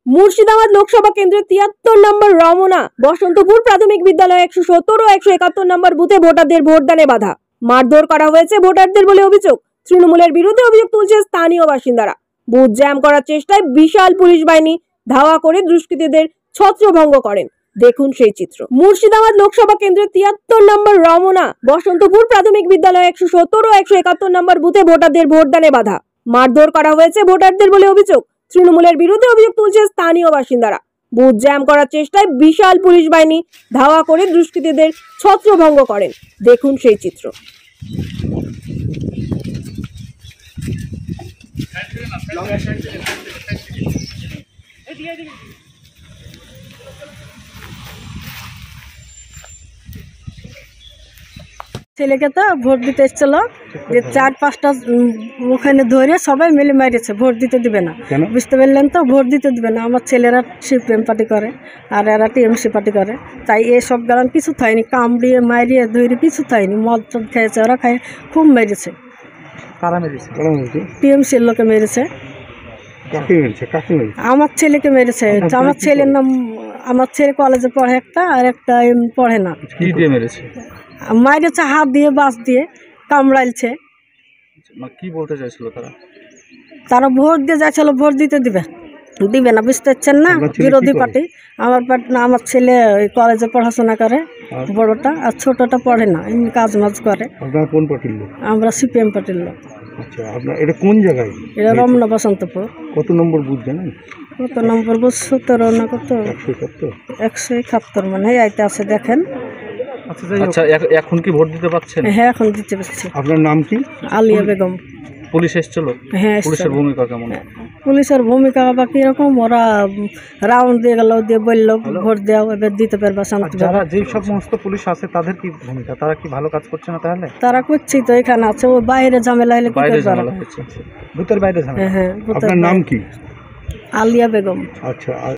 মুর্শিদাবাদ লোকসভা কেন্দ্রের ৭৩ নম্বর রমনা বসন্তপুর প্রাথমিক বিদ্যালয়ে ১৭০ ও ১৭১ নম্বর বুথে ভোটারদের ভোটদানে বাধা, মারধর করা হয়েছে ভোটারদের বলে অভিযোগ। তৃণমূলের বিরুদ্ধে অভিযোগ তুলছে স্থানীয় বাসিন্দারা। বুথ জ্যাম করার চেষ্টায় বিশাল পুলিশ বাহিনী ধাওয়া করে দুষ্কৃতীদের ছত্রভঙ্গ করেন। দেখুন সেই চিত্র। মুর্শিদাবাদ লোকসভা কেন্দ্রের ৭৩ নম্বর রমনা বসন্তপুর প্রাথমিক বিদ্যালয়ে ১৭০ ও ১৭১ নম্বর বুথে ভোটারদের ভোটদানে বাধা, মারধর করা হয়েছে ভোটারদের বলে অভিযোগ। তৃণমূলের বিরুদ্ধে অভিযোগ তুলছে স্থানীয় বাসিন্দারা। বুথ জ্যাম করার চেষ্টায় বিশাল পুলিশ বাহিনী ধাওয়া করে দুষ্কৃতীদের ছত্রভঙ্গ করেন। দেখুন সেই চিত্র। ছেলেকে তো ভোট দিতে এসেছিল, যে ৪-৫টা ওখানে ধরে সবাই মিলে মেরেছে, ভোট দিতে দিবে না। বুঝতে পারলেন তো, ভোট দিতে দিবে না। আমার ছেলেরা সিপিএম পার্টি করে আর এরা টিএমসি পার্টি করে, তাই এসব গালান কিছু থাইনি, কামড়িয়ে মারিয়ে ধরে কিছু থাইনি। মদ টদ খেয়েছে, ওরা খায় খুব মেরেছে। কারা মেরেছে? টিএমসির লোকে মেরেছে। আমার ছেলেকে মেরেছে। আমার ছেলের নাম, আমার ছেলে কলেজে পড়ে একটা, আর একটা পড়ে না। কি দিয়ে মেরেছে? মাইরেছে হাত দিয়ে, বাস দিয়ে কামড়াইছে। কি বলতে চাইছিল তারা? তারা ভোট দিয়ে যাচ্ছিল, ভোট দিতে দিবে না, বুঝতে পারছেন না, বিরোধী পার্টি। আমার ছেলে ওই কলেজে পড়াশোনা করে, বড়টা, আর ছোটটা পড়ে না, এমনি কাজ মাজ করে। আপনারা কোন পার্টির লোক? আমরা সিপিএম পার্টির লোক। আচ্ছা, আপনার এটা কোন জায়গায়? এটা রমনা বসন্তপুর। কত নম্বর বুথ জানেন? কত নম্বর বুথ? ১৭ না কত, ১৭১ মানে আইতে আছে, দেখেন। আচ্ছা, এখন কি ভোট দিতে পারছেন? হ্যাঁ, এখন দিতে পারছি। আপনার নাম কি? আলিয়া বেগম। পুলিশ এসেছিল? হ্যাঁ, পুলিশের ভূমিকা কেমন? পুলিশের ভূমিকা বা কিরকম, ওরা রাউন্ড দিয়ে গেল, দিয়ে বললো ভোট দেওয়া, এবার দিতে পারবা শান্তি। যারা যে সমস্ত পুলিশ আছে তাদের কি ভূমিকা? তারা কি ভালো কাজ করছে না? তাহলে তারা করছি তো, এখানে আছে, ও বাইরে ঝামেলা হলে কি বাইরে করবে? ঝামেলা হচ্ছে, ভূতের বাইরে ঝামেলা। হ্যাঁ, আপনার নাম কি? আলিয়া বেগম। আচ্ছা।